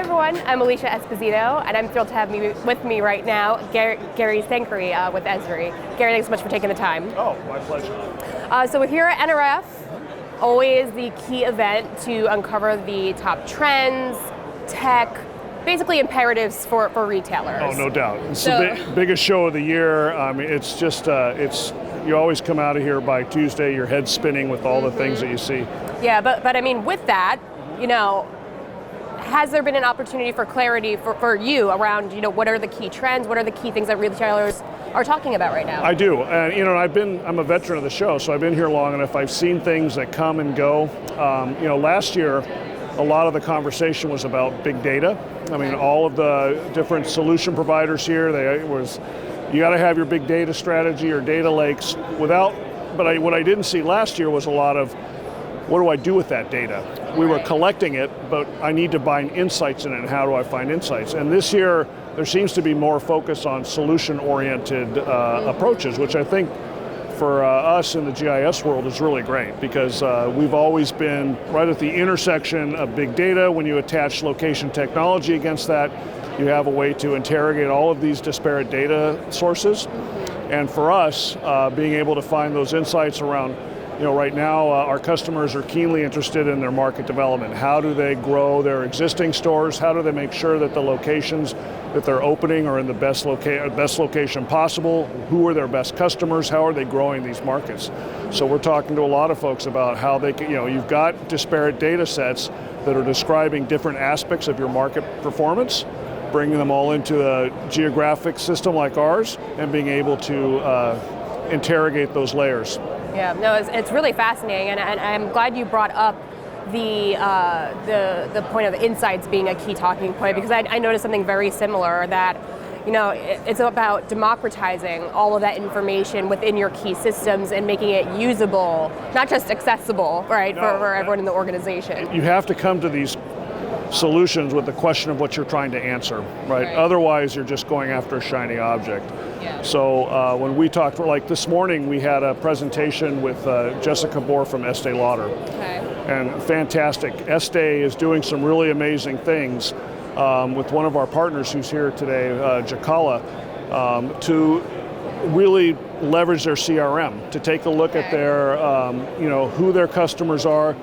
everyone, I'm Alicia Esposito, and I'm thrilled to have with me right now Gary Sankary with Esri. Gary, thanks so much for taking the time. Oh, my pleasure. So we're here at NRF, always the key event to uncover the top trends, tech, basically imperatives for retailers. Oh, no doubt. It's the biggest show of the year. I mean, it's just, you always come out of here by Tuesday, your head's spinning with all the things that you see. Yeah, but I mean, with that, you know, has there been an opportunity for clarity for you around, you know, what are the key trends, what are the key things that retailers are talking about right now? I do, and you know, I'm a veteran of the show, so I've been here long enough. I've seen things that come and go. You know, last year, a lot of the conversation was about big data. I mean, all of the different solution providers here, you got to have your big data strategy or data lakes. What I didn't see last year was a lot of, what do I do with that data? We were collecting it, but I need to find insights in it, and how do I find insights? And this year, there seems to be more focus on solution-oriented approaches, which I think for us in the GIS world is really great, because we've always been right at the intersection of big data. When you attach location technology against that, you have a way to interrogate all of these disparate data sources. And for us, being able to find those insights around, you know, right now our customers are keenly interested in their market development. How do they grow their existing stores? How do they make sure that the locations that they're opening are in the best location possible? Who are their best customers? How are they growing these markets? So we're talking to a lot of folks about how they can, you know, you've got disparate data sets that are describing different aspects of your market performance, bringing them all into a geographic system like ours, and being able to interrogate those layers. Yeah, no, it's really fascinating, and I'm glad you brought up the point of insights being a key talking point, because I noticed something very similar, that, you know, it's about democratizing all of that information within your key systems and making it usable, not just accessible, right, for everyone in the organization. You have to come to these solutions with the question of what you're trying to answer, right? Otherwise, you're just going after a shiny object. Yeah. So when we talked, like this morning, we had a presentation with Jessica Bohr from Estee Lauder. Okay. And fantastic. Estee is doing some really amazing things with one of our partners who's here today, Jacala, to really leverage their CRM, to take a look at their, you know, who their customers are,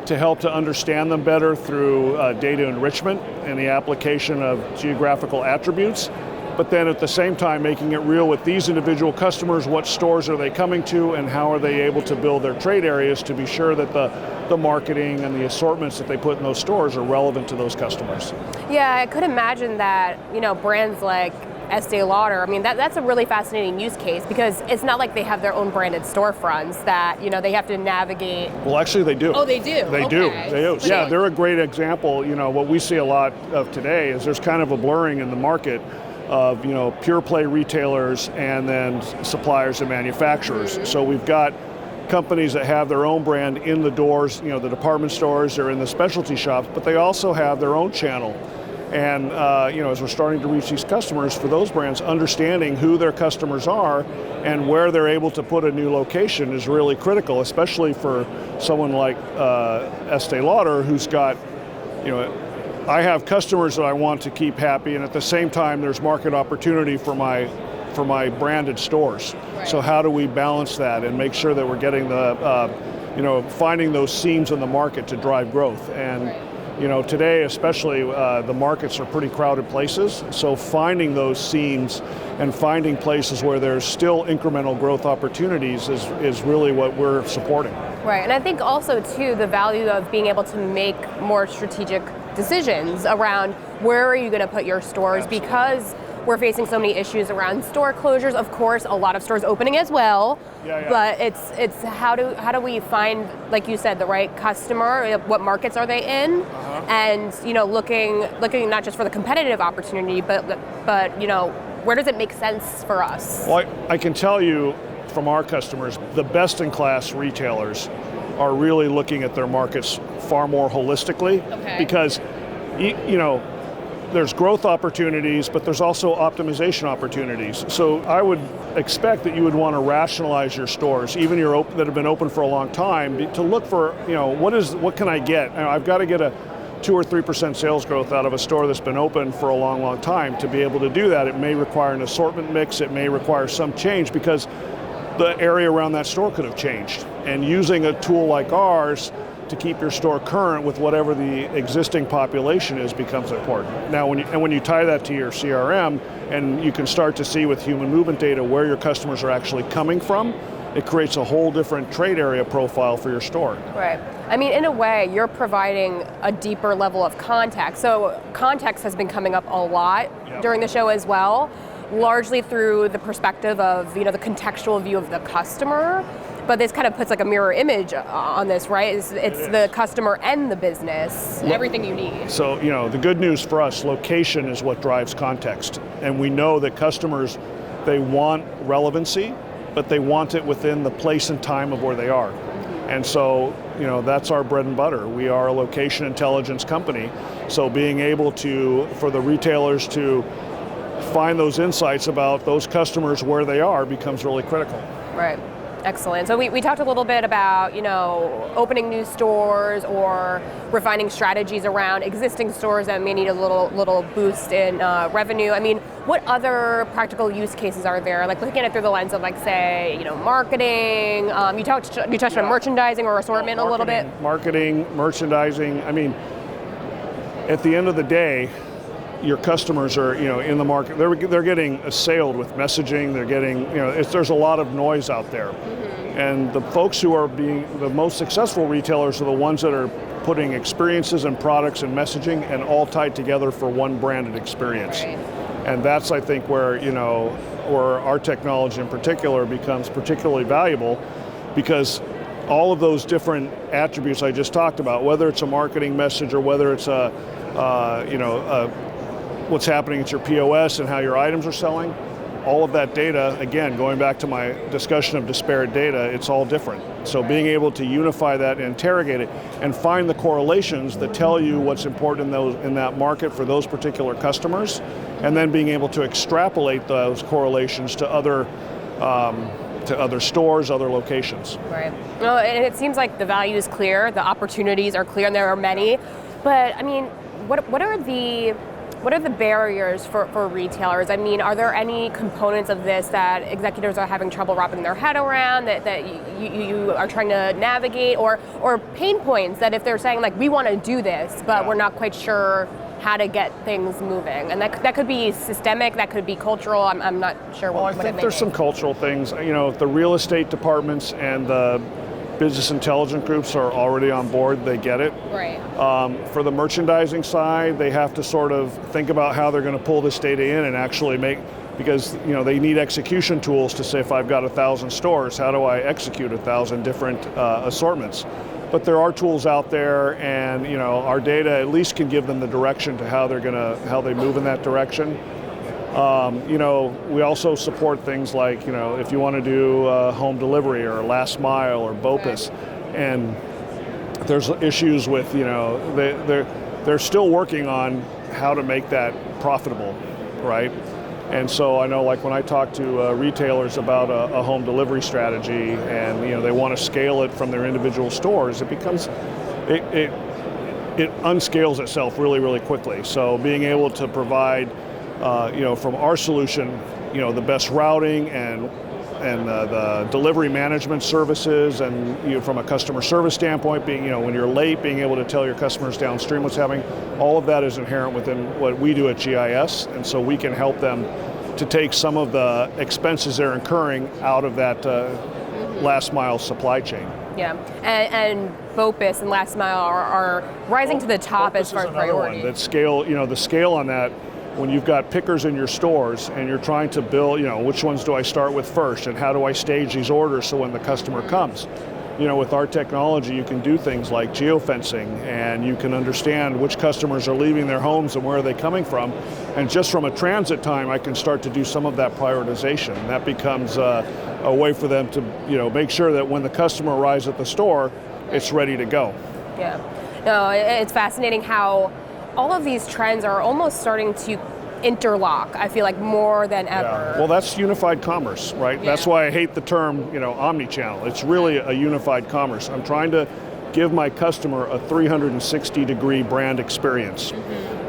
to help to understand them better through data enrichment and the application of geographical attributes, but then at the same time making it real with these individual customers. What stores are they coming to, and how are they able to build their trade areas to be sure that the marketing and the assortments that they put in those stores are relevant to those customers. Yeah, I could imagine that, you know, brands like Estee Lauder, I mean, that's a really fascinating use case, because it's not like they have their own branded storefronts that, you know, they have to navigate. Well, actually they do. Oh, they do? They do. Yeah, they're a great example. You know, what we see a lot of today is there's kind of a blurring in the market of, you know, pure play retailers and then suppliers and manufacturers. So we've got companies that have their own brand in the doors, you know, the department stores or in the specialty shops, but they also have their own channel. And you know, as we're starting to reach these customers, for those brands, understanding who their customers are and where they're able to put a new location is really critical, especially for someone like Estee Lauder, who's got, you know, I have customers that I want to keep happy, and at the same time there's market opportunity for my branded stores. Right. So how do we balance that and make sure that we're getting you know, finding those seams in the market to drive growth? And you know, today especially, the markets are pretty crowded places, so finding those seams and finding places where there's still incremental growth opportunities is really what we're supporting. Right, and I think also too, the value of being able to make more strategic decisions around where are you going to put your stores. Absolutely. Because we're facing so many issues around store closures. Of course, a lot of stores opening as well. But it's how do we find, like you said, the right customer? What markets are they in? And you know, looking not just for the competitive opportunity, but you know, where does it make sense for us? Well, I can tell you from our customers, the best-in-class retailers are really looking at their markets far more holistically. Okay. Because you know, there's growth opportunities, but there's also optimization opportunities. So I would expect that you would want to rationalize your stores, even that have been open for a long time, to look for, you know, what can I get? I've got to get a 2 or 3% sales growth out of a store that's been open for a long, long time. To be able to do that, it may require an assortment mix, it may require some change because the area around that store could have changed. And using a tool like ours to keep your store current with whatever the existing population is becomes important. Now, when you tie that to your CRM, and you can start to see with human movement data where your customers are actually coming from, it creates a whole different trade area profile for your store. Right. I mean, in a way, you're providing a deeper level of context. So context has been coming up a lot during the show as well, largely through the perspective of, the contextual view of the customer. But this kind of puts like a mirror image on this, right? It's the customer and the business, everything you need. So, the good news for us, location is what drives context. And we know that customers, they want relevancy, but they want it within the place and time of where they are. And so, that's our bread and butter. We are a location intelligence company. So being able for the retailers to find those insights about those customers where they are becomes really critical. Right. Excellent. So we talked a little bit about, opening new stores or refining strategies around existing stores that may need a little boost in revenue. I mean, what other practical use cases are there? Like looking at it through the lens of, like, say, marketing. You touched on merchandising or assortment a little bit. Marketing, merchandising. I mean, at the end of the day, your customers are, in the market. They're getting assailed with messaging. They're getting, there's a lot of noise out there, and the folks who are being the most successful retailers are the ones that are putting experiences and products and messaging and all tied together for one branded experience. Right. And that's, I think, where where our technology in particular becomes particularly valuable, because all of those different attributes I just talked about, whether it's a marketing message or whether it's what's happening at your POS and how your items are selling, all of that data, again, going back to my discussion of disparate data, it's all different. So being able to unify that and interrogate it and find the correlations that tell you what's important in that market for those particular customers, and then being able to extrapolate those correlations to other stores, other locations. Right. Well, and it seems like the value is clear, the opportunities are clear, and there are many. But I mean, what are the barriers for retailers? I mean, are there any components of this that executives are having trouble wrapping their head around, that you are trying to navigate, or pain points that if they're saying, like, we want to do this, but we're not quite sure how to get things moving? And that could be systemic, that could be cultural, I'm not sure what it may be. I think there's some cultural things. The real estate departments and the business intelligence groups are already on board, they get it. Right. For the merchandising side, they have to sort of think about how they're going to pull this data in and actually because they need execution tools to say, if I've got 1,000 stores, how do I execute 1,000 different assortments? But there are tools out there, and our data at least can give them the direction to how they move in that direction. We also support things like, if you want to do home delivery or last mile or BOPUS, and there's issues with, they're still working on how to make that profitable, right? And so I know, like, when I talk to retailers about a home delivery strategy, and they want to scale it from their individual stores, it unscales itself really, really quickly. So being able to provide from our solution, the best routing and the delivery management services, and from a customer service standpoint, being, when you're late, being able to tell your customers downstream what's happening, all of that is inherent within what we do at GIS, and so we can help them to take some of the expenses they're incurring out of that last mile supply chain. Yeah, and BOPUS and last mile are rising to the top as far as priority. That scale, the scale on that, when you've got pickers in your stores and you're trying to build, which ones do I start with first, and how do I stage these orders so when the customer comes? With our technology, you can do things like geofencing, and you can understand which customers are leaving their homes and where are they coming from. And just from a transit time, I can start to do some of that prioritization. That becomes a way for them to, make sure that when the customer arrives at the store, it's ready to go. Yeah. No, it's fascinating how all of these trends are almost starting to interlock, I feel like, more than ever. Yeah. Well, that's unified commerce, right? Yeah. That's why I hate the term, omni-channel. It's really a unified commerce. I'm trying to give my customer a 360-degree brand experience,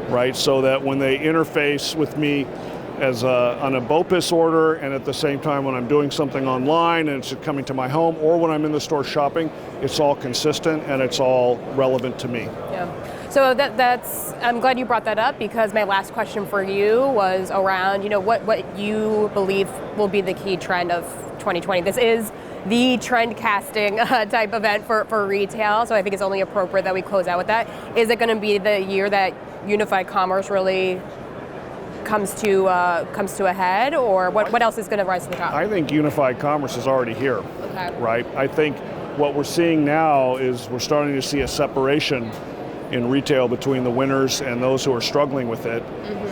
right? So that when they interface with me on a BOPIS order, and at the same time when I'm doing something online and it's coming to my home, or when I'm in the store shopping, it's all consistent and it's all relevant to me. Yeah. So I'm glad you brought that up, because my last question for you was around, what you believe will be the key trend of 2020. This is the trend casting type event for retail, so I think it's only appropriate that we close out with that. Is it going to be the year that unified commerce really comes to a head, or what else is going to rise to the top? I think unified commerce is already here, right? I think what we're seeing now is we're starting to see a separation in retail between the winners and those who are struggling with it,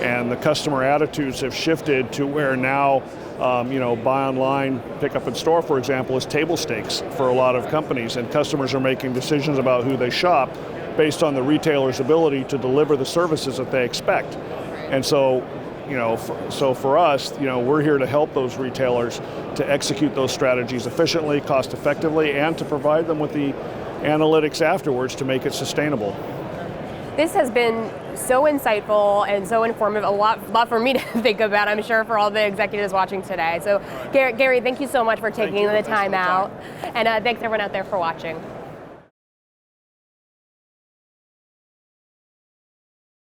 and the customer attitudes have shifted to where now, buy online, pick up in store, for example, is table stakes for a lot of companies, and customers are making decisions about who they shop based on the retailer's ability to deliver the services that they expect. And so, so for us, we're here to help those retailers to execute those strategies efficiently, cost effectively, and to provide them with the analytics afterwards to make it sustainable. This has been so insightful and so informative, a lot for me to think about, I'm sure, for all the executives watching today. So Gary, thank you so much for taking the time out. And thanks everyone out there for watching.